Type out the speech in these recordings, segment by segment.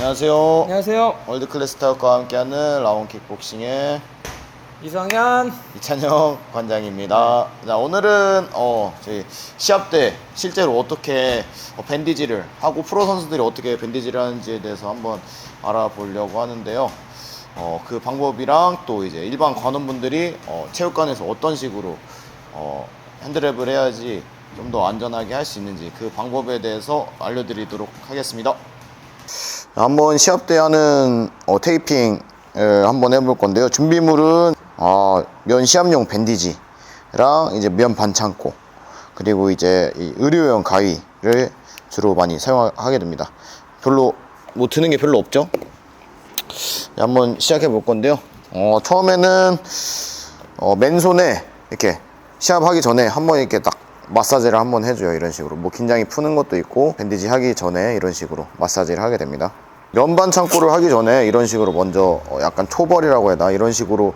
안녕하세요. 안녕하세요. 월드클래스 타격과 함께하는 라온 킥복싱의 이성현. 이찬영 관장입니다. 자, 오늘은 저희 시합 때 실제로 어떻게 밴디지를 하고 프로 선수들이 어떻게 밴디지를 하는지에 대해서 한번 알아보려고 하는데요. 그 방법이랑 또 이제 일반 관원분들이 체육관에서 어떤 식으로 핸드랩을 해야지 좀 더 안전하게 할 수 있는지 그 방법에 대해서 알려드리도록 하겠습니다. 한번 시합 때 하는 테이핑 한번 해볼 건데요. 준비물은 면 시합용 밴디지랑 이제 면 반창고, 그리고 이제 이 의료용 가위를 주로 많이 사용하게 됩니다. 별로 뭐 드는 게 별로 없죠. 한번 시작해 볼 건데요. 처음에는 맨손에 이렇게 시합하기 전에 한번 이렇게 딱 마사지를 한번 해줘요. 이런 식으로 뭐 긴장이 푸는 것도 있고, 밴디지 하기 전에 이런 식으로 마사지를 하게 됩니다. 면반 창고를 하기 전에 이런 식으로 먼저 약간 초벌이라고 해야 되나, 이런 식으로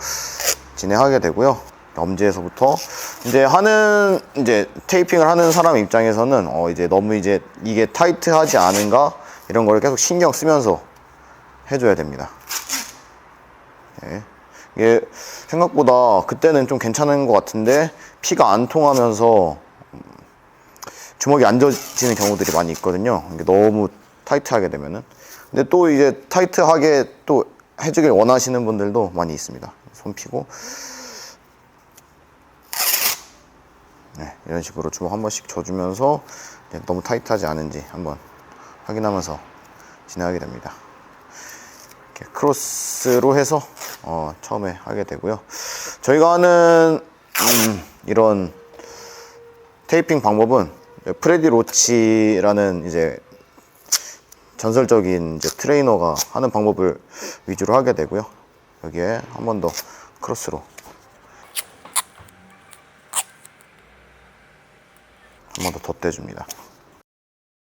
진행하게 되고요. 엄지에서부터 이제 테이핑을 하는 사람 입장에서는 이제 너무 이제 이게 타이트하지 않은가 이런 걸 계속 신경 쓰면서 해줘야 됩니다. 네. 이게 생각보다 그때는 좀 괜찮은 것 같은데 피가 안 통하면서 주먹이 안 젖히는 경우들이 많이 있거든요. 이게 너무 타이트하게 되면은. 근데 또 이제 타이트하게 또 해주길 원하시는 분들도 많이 있습니다. 손 피고. 네, 이런 식으로 주먹 한 번씩 줘주면서 너무 타이트하지 않은지 한번 확인하면서 진행하게 됩니다. 이렇게 크로스로 해서 처음에 하게 되고요. 저희가 하는 이런 테이핑 방법은 프레디 로치라는 이제 전설적인 이제 트레이너가 하는 방법을 위주로 하게 되고요. 여기에 한 번 더 크로스로 한 번 더 덧대줍니다.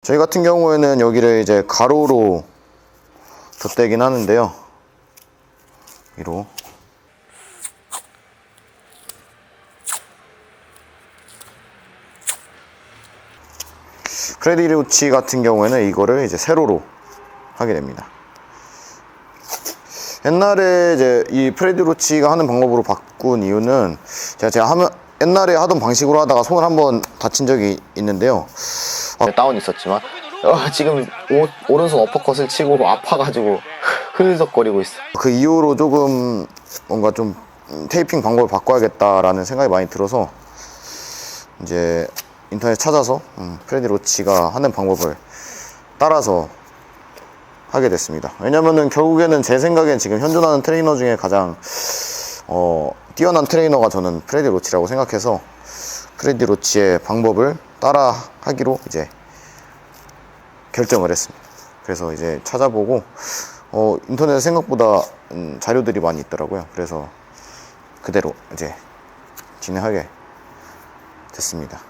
저희 같은 경우에는 여기를 이제 가로로 덧대긴 하는데요. 위로. 프레디 로치 같은 경우에는 이거를 이제 세로로 하게 됩니다. 옛날에 이제 이 프레디 로치가 하는 방법으로 바꾼 이유는 제가 옛날에 하던 방식으로 하다가 손을 한번 다친 적이 있는데요. 다운 있었지만 지금 오른손 어퍼컷을 치고 아파가지고 흐느적거리고 있어. 그 이후로 조금 뭔가 좀 테이핑 방법을 바꿔야겠다라는 생각이 많이 들어서 이제 인터넷 찾아서 프레디 로치가 하는 방법을 따라서 하게 됐습니다. 왜냐면은 결국에는 제 생각엔 지금 현존하는 트레이너 중에 가장 뛰어난 트레이너가 저는 프레디 로치라고 생각해서 프레디 로치의 방법을 따라 하기로 이제 결정을 했습니다. 그래서 이제 찾아보고 인터넷에 생각보다 자료들이 많이 있더라고요. 그래서 그대로 이제 진행하게 됐습니다.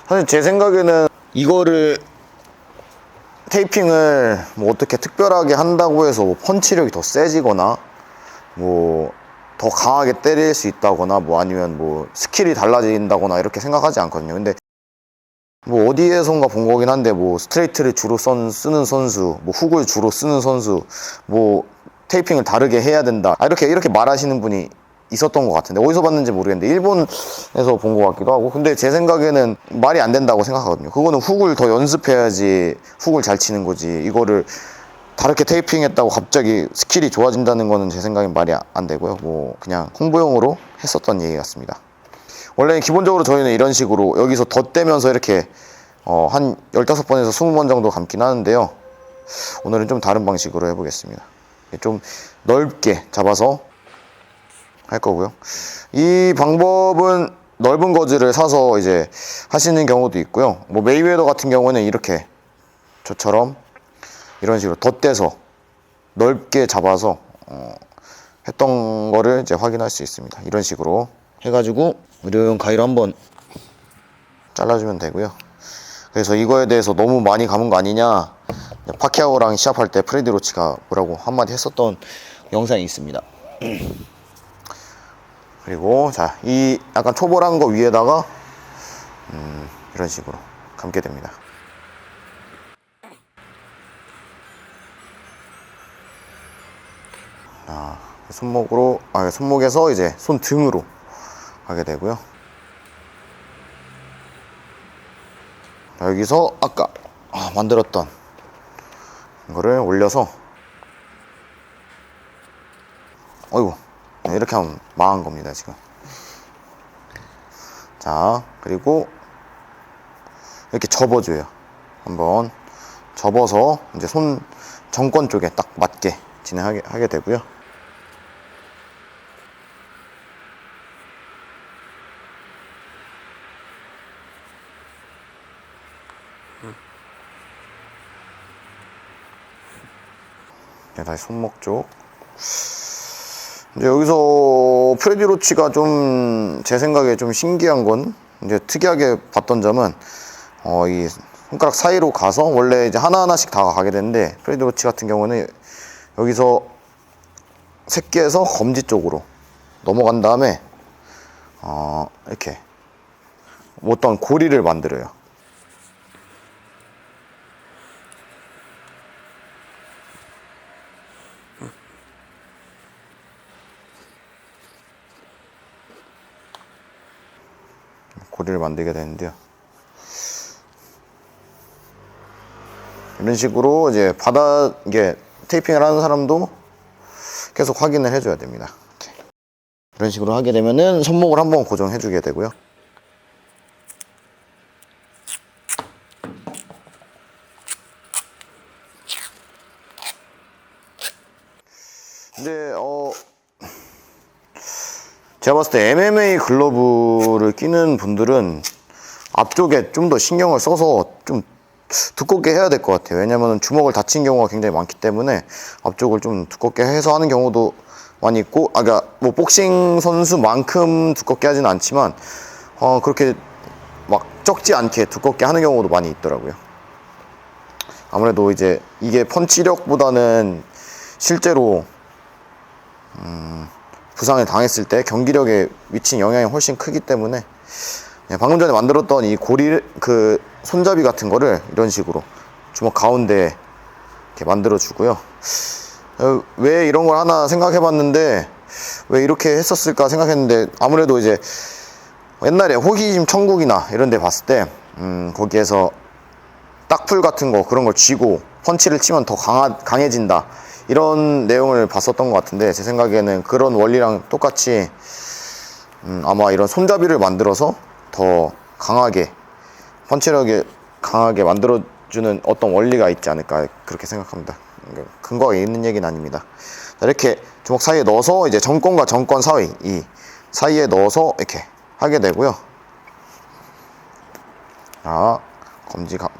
사실 제 생각에는 이거를 테이핑을 뭐 어떻게 특별하게 한다고 해서 뭐 펀치력이 더 세지거나 뭐 더 강하게 때릴 수 있다거나 뭐 아니면 뭐 스킬이 달라진다거나 이렇게 생각하지 않거든요. 근데 뭐 어디에선가 본 거긴 한데 뭐 스트레이트를 주로 쓰는 선수, 뭐 훅을 주로 쓰는 선수, 뭐 테이핑을 다르게 해야 된다, 이렇게 말하시는 분이 있었던 것 같은데 어디서 봤는지 모르겠는데 일본에서 본 것 같기도 하고. 근데 제 생각에는 말이 안 된다고 생각하거든요. 그거는 훅을 더 연습해야지 훅을 잘 치는 거지, 이거를 다르게 테이핑 했다고 갑자기 스킬이 좋아진다는 거는 제 생각엔 말이 안 되고요. 뭐 그냥 홍보용으로 했었던 얘기 같습니다. 원래 기본적으로 저희는 이런 식으로 여기서 덧대면서 이렇게 한 15번에서 20번 정도 감긴 하는데요. 오늘은 좀 다른 방식으로 해보겠습니다. 좀 넓게 잡아서 할 거고요. 이 방법은 넓은 거즈를 사서 이제 하시는 경우도 있고요. 뭐 메이웨더 같은 경우는 이렇게 저처럼 이런 식으로 덧대서 넓게 잡아서 했던 거를 이제 확인할 수 있습니다. 이런 식으로 해가지고 의료용 가위로 한번 잘라주면 되고요. 그래서 이거에 대해서 너무 많이 감은 거 아니냐, 파키아오랑 시합할 때 프레디 로치가 뭐라고 한마디 했었던 영상이 있습니다. 그리고 자, 이 약간 초벌한 거 위에다가 이런 식으로 감게 됩니다. 손목에서 이제 손등으로 가게 되고요. 여기서 아까 만들었던 이거를 올려서, 어이구, 이렇게 하면 망한 겁니다 지금. 자, 그리고 이렇게 접어줘요. 한번 접어서 이제 손 정권 쪽에 딱 맞게 진행하게 되고요. 네, 다시 손목 쪽. 이제 여기서 프레디 로치가 좀 제 생각에 좀 신기한 건, 이제 특이하게 봤던 점은 이 손가락 사이로 가서 원래 이제 하나하나씩 다 가게 되는데, 프레디 로치 같은 경우는 여기서 새끼에서 검지 쪽으로 넘어간 다음에 이렇게 어떤 고리를 만들어요. 고리를 만들게 되는데요. 이런 식으로 이제 이게 테이핑을 하는 사람도 계속 확인을 해줘야 됩니다. 이렇게. 이런 식으로 하게 되면은 손목을 한번 고정해 주게 되고요. 이제 제가 봤을 때 MMA 글러브를 끼는 분들은 앞쪽에 좀 더 신경을 써서 좀 두껍게 해야 될 것 같아요. 왜냐면 주먹을 다친 경우가 굉장히 많기 때문에 앞쪽을 좀 두껍게 해서 하는 경우도 많이 있고, 그러니까 뭐 복싱 선수만큼 두껍게 하지는 않지만 그렇게 막 적지 않게 두껍게 하는 경우도 많이 있더라고요. 아무래도 이제 이게 펀치력보다는 실제로 부상을 당했을 때 경기력에 미친 영향이 훨씬 크기 때문에, 방금 전에 만들었던 이 손잡이 같은 거를 이런 식으로 주먹 가운데 이렇게 만들어 주고요. 왜 이런 걸 하나 생각해 봤는데, 왜 이렇게 했었을까 생각했는데, 아무래도 이제 옛날에 호기심 천국이나 이런 데 봤을 때 거기에서 딱풀 같은 거, 그런 걸 쥐고 펀치를 치면 더 강해진다, 이런 내용을 봤었던 것 같은데, 제 생각에는 그런 원리랑 똑같이 아마 이런 손잡이를 만들어서 더 강하게, 펀치력이 강하게 만들어주는 어떤 원리가 있지 않을까, 그렇게 생각합니다. 근거가 있는 얘기는 아닙니다. 자, 이렇게 주먹 사이에 넣어서 이제 정권과 정권 사이, 이 사이에 넣어서 이렇게 하게 되고요. 자,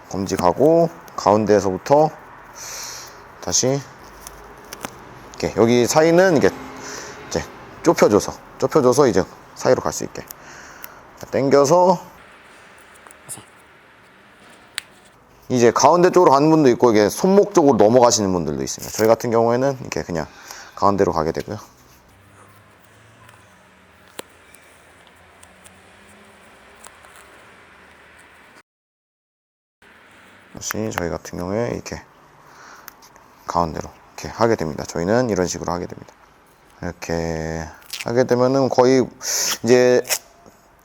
검지 가고 가운데에서부터 다시 이렇게, 여기 사이는 이게 이제 좁혀줘서 이제 사이로 갈 수 있게 당겨서, 이제 가운데 쪽으로 가는 분도 있고, 이게 손목 쪽으로 넘어가시는 분들도 있습니다. 저희 같은 경우에는 이렇게 그냥 가운데로 가게 되고요. 다시 저희 같은 경우에 이렇게 가운데로 이렇게 하게 됩니다. 저희는 이런 식으로 하게 됩니다. 이렇게 하게 되면은 거의 이제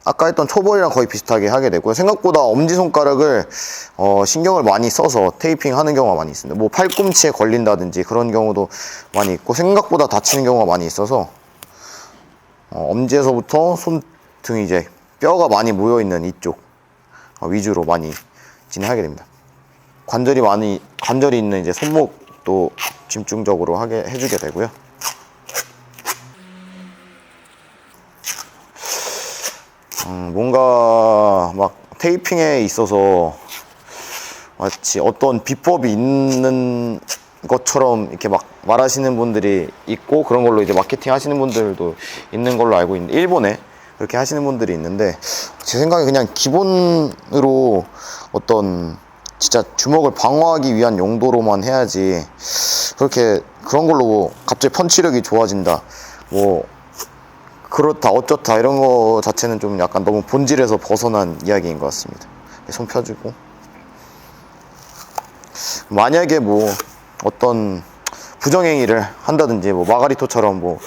아까 했던 초벌이랑 거의 비슷하게 하게 되고요. 생각보다 엄지손가락을 신경을 많이 써서 테이핑 하는 경우가 많이 있습니다. 뭐 팔꿈치에 걸린다든지 그런 경우도 많이 있고, 생각보다 다치는 경우가 많이 있어서 엄지에서부터 손등, 이제 뼈가 많이 모여있는 이쪽 위주로 많이 진행하게 됩니다. 관절이 있는 이제 손목도 집중적으로 해주게 되고요. 뭔가 막 테이핑에 있어서 마치 어떤 비법이 있는 것처럼 이렇게 막 말하시는 분들이 있고, 그런 걸로 이제 마케팅 하시는 분들도 있는 걸로 알고 있는데, 일본에 그렇게 하시는 분들이 있는데, 제 생각에 그냥 기본으로 어떤 진짜 주먹을 방어하기 위한 용도로만 해야지, 그렇게 그런 걸로 갑자기 펀치력이 좋아진다, 뭐 그렇다 어쩌다 이런 거 자체는 좀 약간 너무 본질에서 벗어난 이야기인 것 같습니다. 손 펴주고, 만약에 뭐 어떤 부정행위를 한다든지 뭐 마가리토처럼 뭐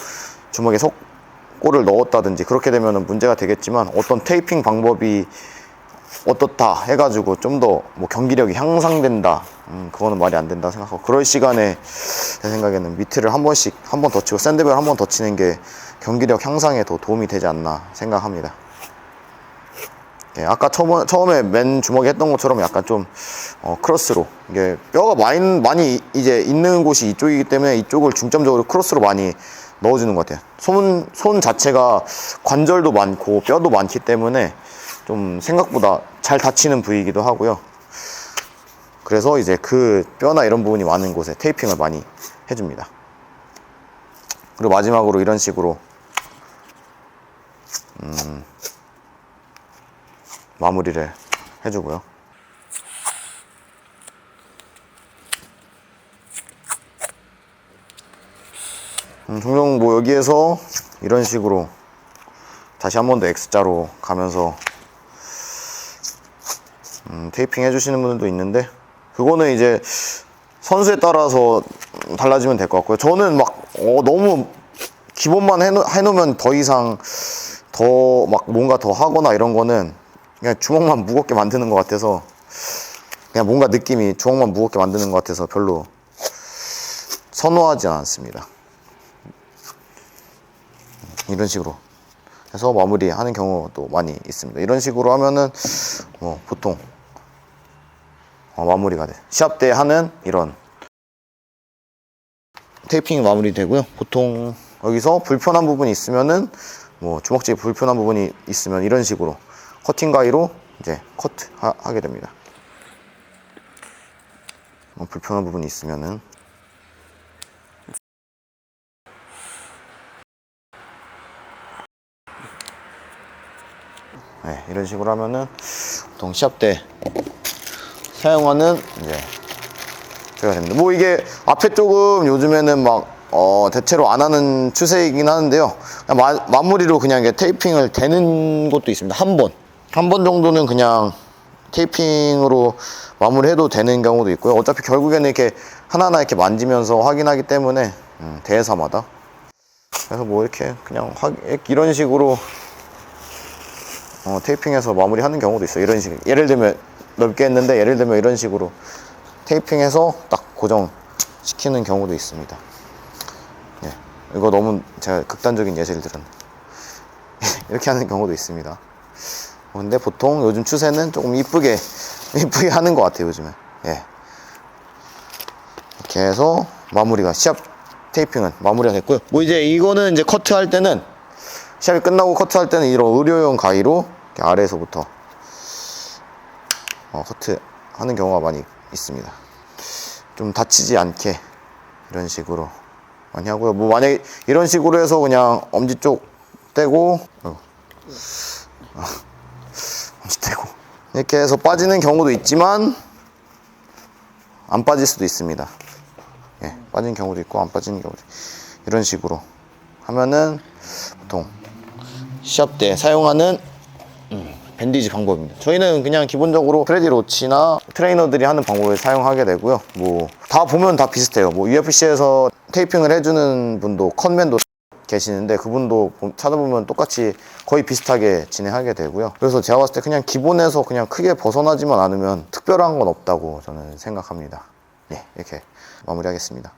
주먹에 속골을 넣었다든지 그렇게 되면 문제가 되겠지만, 어떤 테이핑 방법이 어떻다 해가지고 좀 더 뭐 경기력이 향상된다, 그거는 말이 안 된다 생각하고, 그럴 시간에 제 생각에는 미트를 한 번씩 한 번 더 치고 샌드백 한 번 더 치는 게 경기력 향상에 더 도움이 되지 않나 생각합니다. 예, 아까 처음에 맨 주먹에 했던 것처럼 약간 좀 크로스로, 이게 뼈가 많이 이제 있는 곳이 이쪽이기 때문에 이쪽을 중점적으로 크로스로 많이 넣어주는 것 같아요. 손 자체가 관절도 많고 뼈도 많기 때문에 좀 생각보다 잘 다치는 부위이기도 하고요. 그래서 이제 그 뼈나 이런 부분이 많은 곳에 테이핑을 많이 해줍니다. 그리고 마지막으로 이런 식으로 마무리를 해주고요. 종종 뭐 여기에서 이런 식으로 다시 한 번 더 X자로 가면서 테이핑 해주시는 분들도 있는데, 그거는 이제 선수에 따라서 달라지면 될 것 같고요. 저는 막 너무 기본만 해놓으면 더 이상 더 막 뭔가 더 하거나 이런 거는 그냥 주먹만 무겁게 만드는 것 같아서, 그냥 뭔가 느낌이 주먹만 무겁게 만드는 것 같아서 별로 선호하지 않습니다. 이런 식으로 해서 마무리하는 경우도 많이 있습니다. 이런 식으로 하면은 뭐 보통 마무리가 돼. 시합 때 하는 이런 테이핑이 마무리되고요. 보통 여기서 불편한 부분이 있으면은, 뭐 주먹질에 불편한 부분이 있으면 이런 식으로 커팅 가위로 이제 커트 하게 됩니다. 불편한 부분이 있으면은 네, 이런 식으로 하면은 보통 시합 때 사용하는 이제 제가 됩니다. 뭐 이게 앞에 조금 요즘에는 막 대체로 안 하는 추세이긴 하는데요. 그냥 마무리로 그냥 이게 테이핑을 대는 것도 있습니다. 한 번 정도는 그냥 테이핑으로 마무리해도 되는 경우도 있고요. 어차피 결국에는 이렇게 하나하나 이렇게 만지면서 확인하기 때문에 대회사마다. 그래서 뭐 이렇게 그냥 이런 식으로 테이핑해서 마무리하는 경우도 있어요. 이런 식, 예를 들면 넓게 했는데 예를 들면 이런 식으로 테이핑해서 딱 고정시키는 경우도 있습니다. 예, 이거 너무 제가 극단적인 예시를 들었네. 이렇게 하는 경우도 있습니다. 근데 보통 요즘 추세는 조금 이쁘게 하는 것 같아요, 요즘에. 예. 이렇게 해서 마무리가, 시합 테이핑은 마무리가 됐고요. 뭐 이제 이거는 이제 커트할 때는, 시합이 끝나고 커트할 때는 이런 의료용 가위로 이렇게 아래에서부터 커트하는 경우가 많이 있습니다. 좀 다치지 않게 이런 식으로 많이 하고요. 뭐 만약에 이런 식으로 해서 그냥 엄지 쪽 떼고 엄지 떼고 이렇게 해서 빠지는 경우도 있지만 안 빠질 수도 있습니다. 예, 빠지는 경우도 있고 안 빠지는 경우도 있고. 이런 식으로 하면은 보통 시합 때 사용하는 밴디지 방법입니다. 저희는 그냥 기본적으로 프레디 로치나 트레이너들이 하는 방법을 사용하게 되고요. 뭐 다 보면 다 비슷해요. 뭐 UFC에서 테이핑을 해주는 분도, 컷맨도 계시는데 그분도 찾아보면 똑같이 거의 비슷하게 진행하게 되고요. 그래서 제가 봤을 때 그냥 기본에서 그냥 크게 벗어나지만 않으면 특별한 건 없다고 저는 생각합니다. 네, 이렇게 마무리하겠습니다.